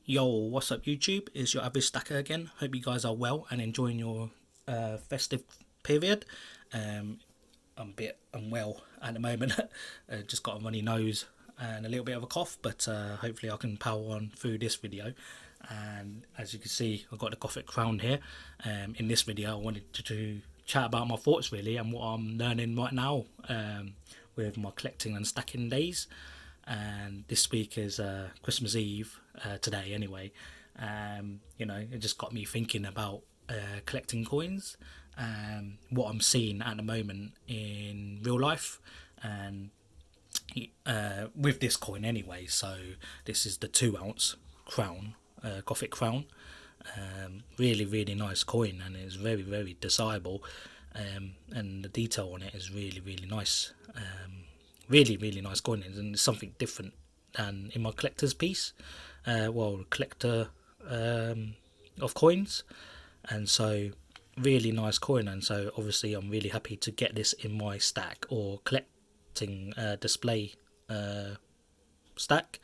Yo, what's up YouTube? It's your average stacker again. Hope you guys are well and enjoying your festive period. I'm a bit unwell at the moment. Just got a runny nose and a little bit of a cough, but hopefully I can power on through this video. And as you can see, I've got the gothic crown here. In this video, I wanted to chat about my thoughts really and what I'm learning right now with my collecting and stacking days. And this week is Christmas Eve today anyway. It just got me thinking about collecting coins and what I'm seeing at the moment in real life and with this coin anyway. So this is the 2 ounce crown, gothic crown. Really nice coin, and it's very desirable, and the detail on it is really nice. Really nice coin, and it's something different than in my collector's piece. Collector of coins, and so really nice coin. And so obviously I'm really happy to get this in my stack or collecting display stack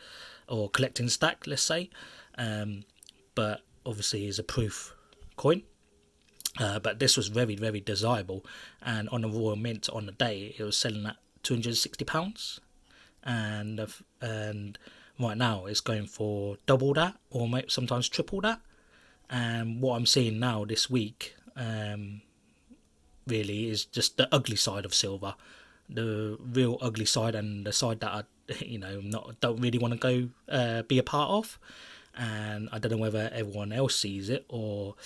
or collecting stack, let's say. But obviously is a proof coin. But this was very desirable, and on the Royal Mint on the day it was selling at £260, and right now it's going for double that or sometimes triple that. And what I'm seeing now this week really is just the ugly side of silver, the real ugly side, and the side that I don't really want to go be a part of. And I don't know whether everyone else sees it or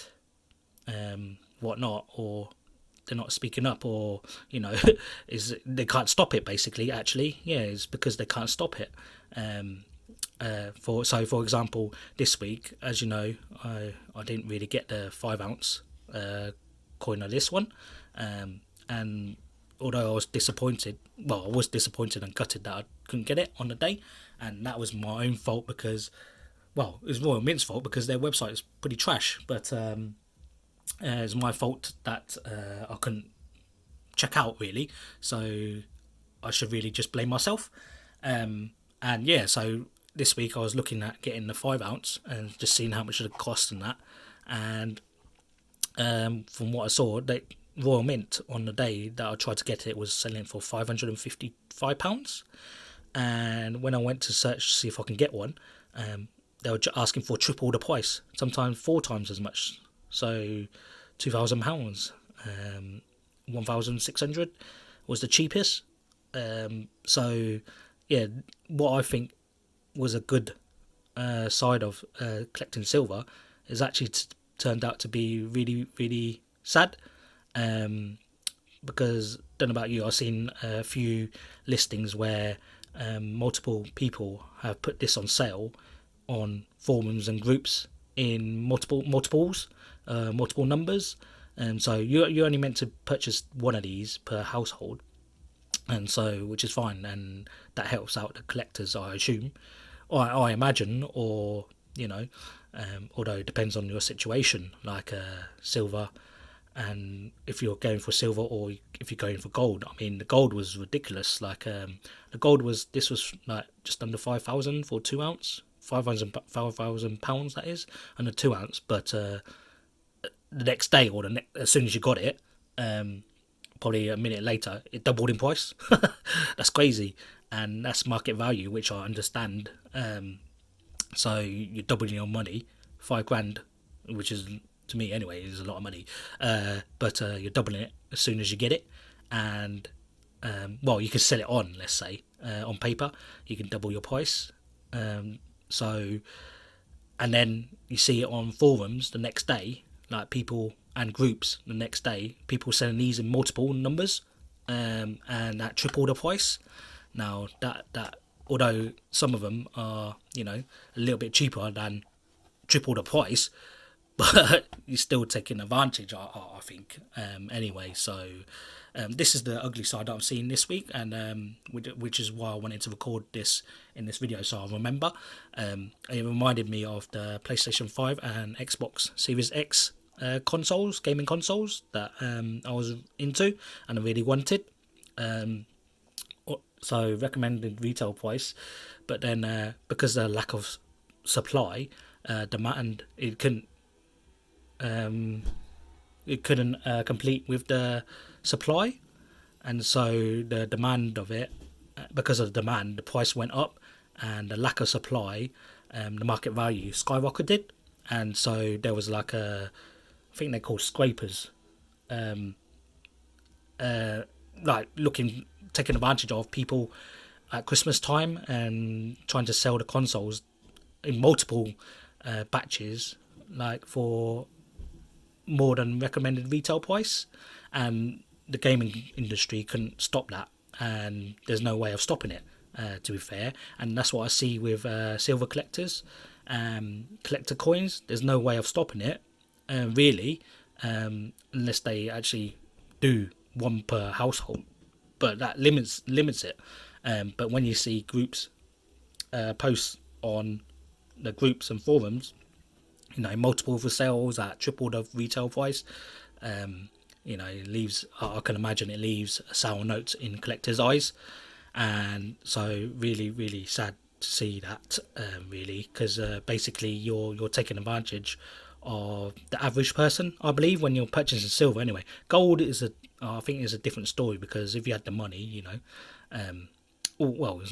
whatnot, or they're not speaking up, or is they can't stop it basically. Actually, yeah, it's because they can't stop it. For example, this week, as you know, I didn't really get the 5 ounce coin of this one, and although I was disappointed and gutted that I couldn't get it on the day, and that was my own fault because, well, it was Royal Mint's fault because their website is pretty trash, but it's my fault that I couldn't check out really, so I should really just blame myself. And yeah, so this week I was looking at getting the 5 ounce and just seeing how much it would cost and that, and from what I saw, Royal Mint on the day that I tried to get it was selling for £555, and when I went to search to see if I can get one, they were asking for triple the price, sometimes 4 times as much. So £2,000, 1,600 was the cheapest. So yeah, what I think was a good side of collecting silver is actually turned out to be really sad. Because don't know about you, I've seen a few listings where multiple people have put this on sale on forums and groups in multiple numbers, and so you're only meant to purchase one of these per household, and so which is fine, and that helps out the collectors, I assume, or I imagine, or although it depends on your situation, like silver, and if you're going for silver or if you're going for gold. I mean, the gold was ridiculous. Like the gold was like just under 5,000 for 2 ounce, 5,000 pounds that is, and a 2 ounce. But the next day or as soon as you got it, probably a minute later, it doubled in price. That's crazy, and that's market value, which I understand. So you're doubling your money, 5 grand, which is, to me anyway, is a lot of money. But you're doubling it as soon as you get it, and you can sell it on, let's say, on paper, you can double your price. So, and then you see it on forums the next day, like people and groups the next day, people selling these in multiple numbers, and at triple the price. Now that although some of them are a little bit cheaper than triple the price, but you're still taking advantage, I think. Anyway, so this is the ugly side that I'm seeing this week, and which is why I wanted to record this in this video, so I remember. It reminded me of the PlayStation 5 and Xbox Series X gaming consoles that I was into and I really wanted. So recommended retail price, but then because of the lack of supply, demand. It couldn't complete with the supply, and so the demand of it, because of the demand, the price went up, and the lack of supply, the market value skyrocketed, and so there was like I think they're called scrapers, um, like taking advantage of people at Christmas time and trying to sell the consoles in multiple batches, like for more than recommended retail price, and the gaming industry couldn't stop that, and there's no way of stopping it. To be fair, and that's what I see with silver collectors, collector coins. There's no way of stopping it, really, unless they actually do one per household. But that limits it. But when you see groups post on the groups and forums, multiple for sales at triple the retail price, it leaves. I can imagine it leaves a sour note in collectors' eyes, and so really, really sad to see that. Really, because basically you're taking advantage of the average person, I believe, when you're purchasing silver. Anyway, gold I think is a different story, because if you had the money, well,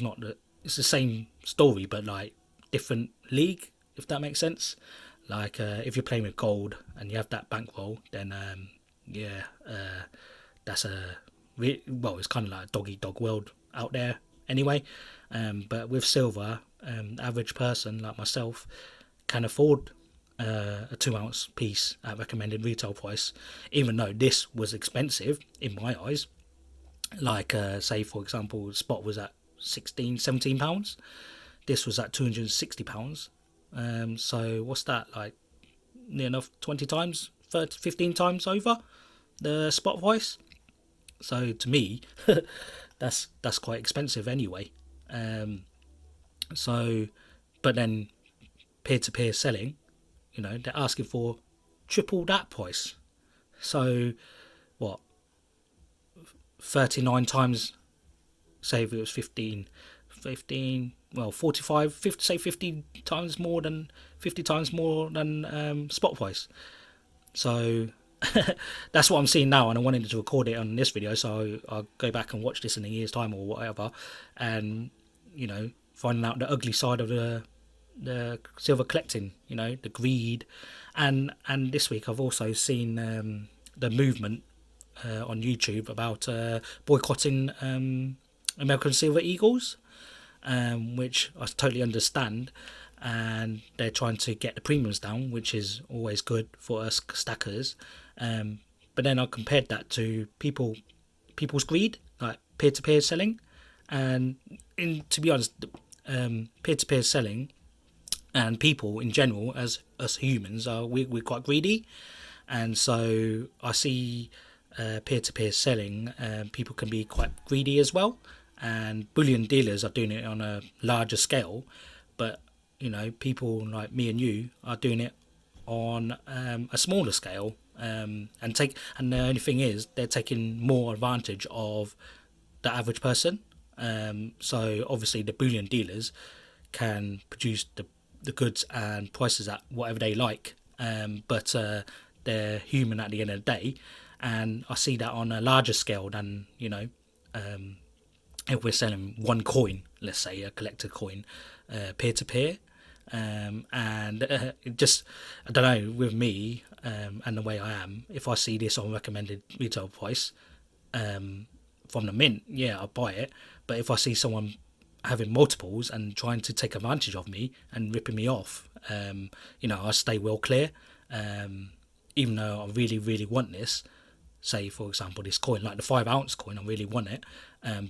it's the same story, but like different league, if that makes sense. Like if you're playing with gold and you have that bankroll, then that's it's kind of like a dog eat dog world out there anyway. But with silver, the average person like myself can afford a 2 ounce piece at recommended retail price, even though this was expensive in my eyes. Like say for example, spot was at £16-17. This was at £260. So what's that, like near enough 20 times, 30, 15 times over the spot price. So to me, that's quite expensive anyway. So, but then peer-to-peer selling, they're asking for triple that price. So what, 39 times, say if it was 15, well 45, 50, say 50 times more than spot price. So that's what I'm seeing now, and I wanted to record it on this video, so I'll go back and watch this in a year's time or whatever, and finding out the ugly side of the silver collecting, the greed, and this week I've also seen the movement on YouTube about boycotting American Silver Eagles, which I totally understand, and they're trying to get the premiums down, which is always good for us stackers. But then I compared that to people's greed, like peer-to-peer selling, and to be honest, peer-to-peer selling and people in general, as us humans, we're quite greedy, and so I see peer-to-peer selling, people can be quite greedy as well, and bullion dealers are doing it on a larger scale, but people like me and you are doing it on a smaller scale, and the only thing is they're taking more advantage of the average person. So obviously the bullion dealers can produce the goods and prices at whatever they like, but they're human at the end of the day, and I see that on a larger scale than if we're selling one coin, let's say a collector coin, peer to peer. And it just, I don't know, with me and the way I am, if I see this on recommended retail price from the mint, yeah, I'll buy it. But if I see someone having multiples and trying to take advantage of me and ripping me off, I stay well clear, even though I really, really want this. Say, for example, this coin, like the 5 ounce coin, I really want it.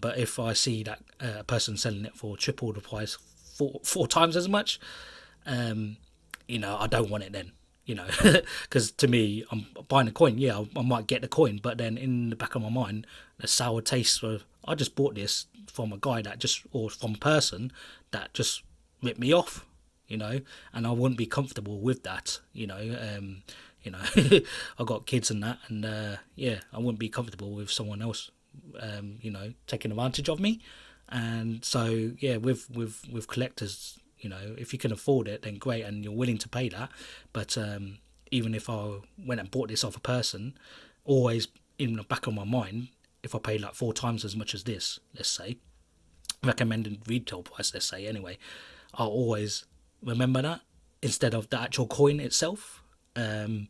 But if I see that a person selling it for triple the price, four times as much, I don't want it then, because to me, I'm buying a coin. Yeah, I might get the coin, but then in the back of my mind, the sour taste of, I just bought this from a guy or from a person that just ripped me off, and I wouldn't be comfortable with that, I got kids and that, and I wouldn't be comfortable with someone else, taking advantage of me. And so with collectors, You know, if you can afford it, then great, and you're willing to pay that. But even if I went and bought this off a person, always in the back of my mind, if I paid like 4 times as much as this, let's say, recommended retail price, let's say, anyway, I'll always remember that instead of the actual coin itself. Well,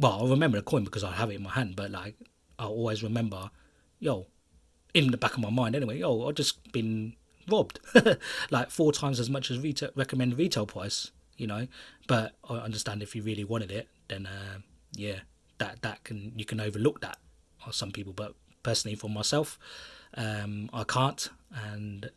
I'll remember the coin because I have it in my hand, but like I'll always remember, yo, in the back of my mind anyway, yo, I've just been robbed, like 4 times as much as recommended retail price, you know. But I understand if you really wanted it, then yeah, you can overlook that on some people, but personally for myself, I can't, and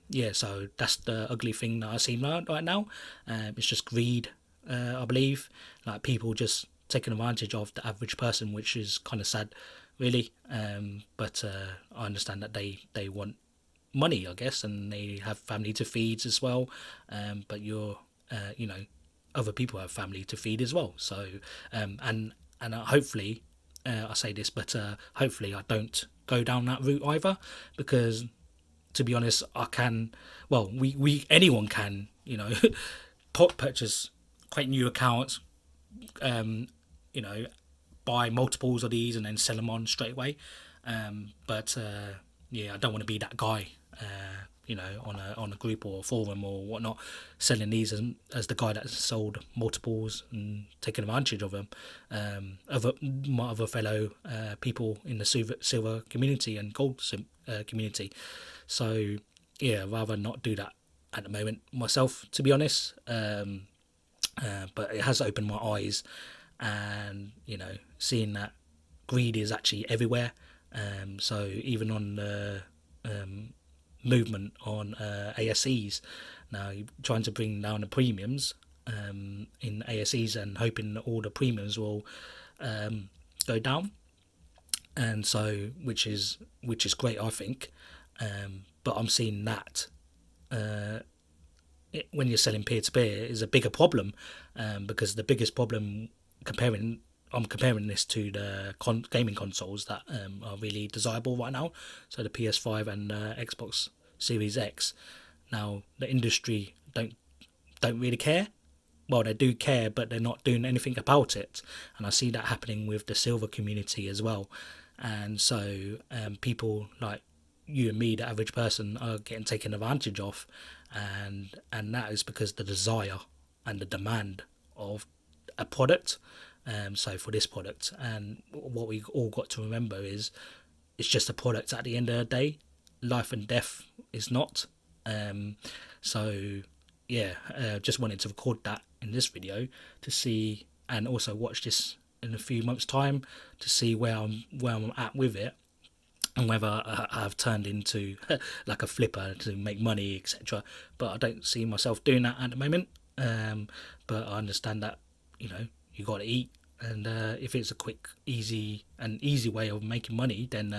yeah, so that's the ugly thing that I see right now. It's just greed, I believe, like people just taking advantage of the average person, which is kind of sad, really. But I understand that they want money, I guess, and they have family to feed as well. But you know, other people have family to feed as well. So and hopefully, I say this, but hopefully I don't go down that route either, because to be honest, I can. Well, we anyone can, you know, purchase, create new accounts, you know, buy multiples of these and then sell them on straight away. But yeah, I don't want to be that guy. You know, on a group or a forum or whatnot, selling these as the guy that sold multiples and taking advantage of them. My other fellow people in the silver community and gold community. So yeah, rather not do that at the moment myself, to be honest. But it has opened my eyes, and you know, seeing that greed is actually everywhere. So even on the movement on ASEs, now you're trying to bring down the premiums in ASEs and hoping that all the premiums will go down, and so which is great, I think. But I'm seeing that when you're selling peer to peer is a bigger problem, because the biggest problem, I'm comparing this to the gaming consoles that are really desirable right now, so the PS5 and Xbox Series X. Now the industry don't really care. Well, they do care, but they're not doing anything about it, and I see that happening with the silver community as well. And so people like you and me, the average person, are getting taken advantage of, and that is because the desire and the demand of a product. So for this product, and what we all got to remember is it's just a product at the end of the day. Life and death is not. So yeah, just wanted to record that in this video to see, and also watch this in a few months' time to see where I'm at with it, and whether I've turned into like a flipper to make money, etc. But I don't see myself doing that at the moment. But I understand that, you know, you got to eat, and if it's a quick, easy way of making money, then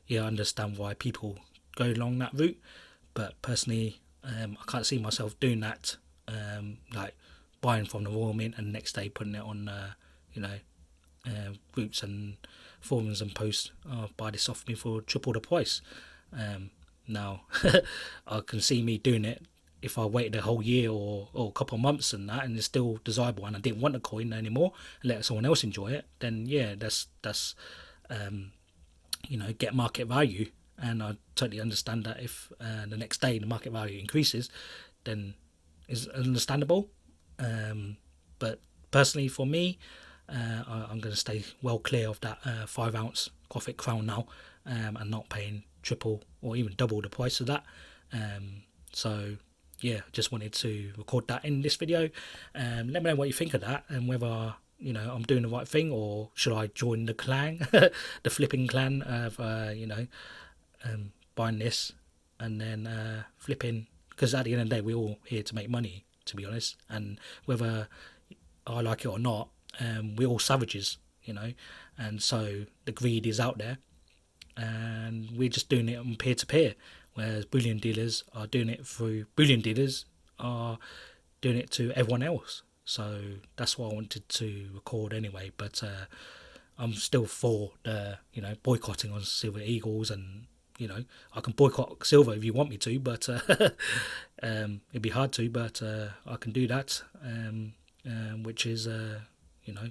yeah, I understand why people go along that route. But personally, I can't see myself doing that, like buying from the Royal Mint and the next day putting it on, you know, groups and forums and posts, buy this off me for triple the price. Now, I can see me doing it if I waited a whole year or a couple of months and that, and it's still desirable, and I didn't want the coin anymore and let someone else enjoy it. Then yeah, that's you know, get market value. And I totally understand that if the next day the market value increases, then it's understandable. But personally, for me, I'm going to stay well clear of that 5 ounce Gothic crown now, and not paying triple or even double the price of that. So yeah, just wanted to record that in this video. Let me know what you think of that, and whether, you know, I'm doing the right thing, or should I join the clan, the flipping clan of you know, buying this and then flipping, because at the end of the day we're all here to make money, to be honest. And whether I like it or not, we're all savages, you know, and so the greed is out there, and we're just doing it on peer to peer, whereas bullion dealers are doing it to everyone else. So that's what I wanted to record anyway. But I'm still for the, you know, boycotting on Silver Eagles and I can boycott silver if you want me to, but it'd be hard to, but I can do that, which is you know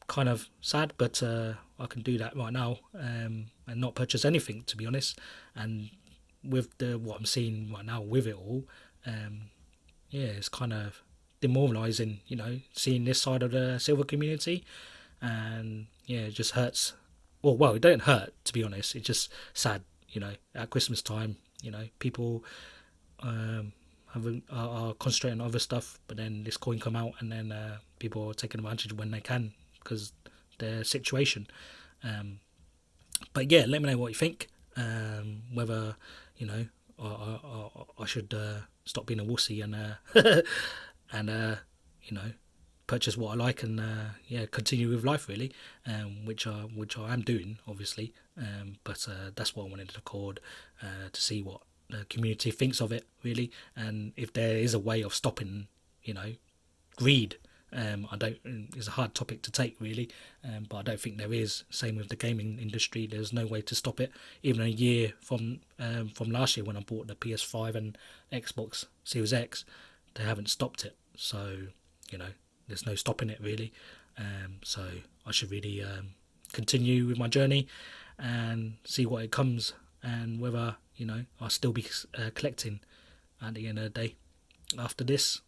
kind of sad, but I can do that right now, and not purchase anything, to be honest. And with the what I'm seeing right now with it all, um, yeah, it's kind of demoralizing, seeing this side of the silver community, and yeah, it just hurts. Well, it don't hurt, to be honest. It's just sad, at Christmas time, people um, are concentrating on other stuff, but then this coin come out, and then people are taking advantage when they can because their situation. Um, but yeah, let me know what you think. Whether I should stop being a wussy and and you know purchase what I like and yeah, continue with life really, which I am doing obviously. But that's what I wanted to record, to see what the community thinks of it really, and if there is a way of stopping greed. I don't. It's a hard topic to take, really, but I don't think there is. Same with the gaming industry. There's no way to stop it. Even a year from last year when I bought the PS5 and Xbox Series X, they haven't stopped it. So there's no stopping it really. So I should really continue with my journey and see what it comes, and whether I'll still be collecting at the end of the day after this.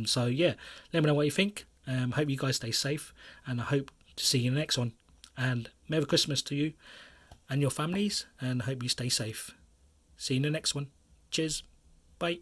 So yeah, let me know what you think. Hope you guys stay safe, and I hope to see you in the next one. And Merry Christmas to you and your families, and hope you stay safe. See you in the next one. Cheers. Bye.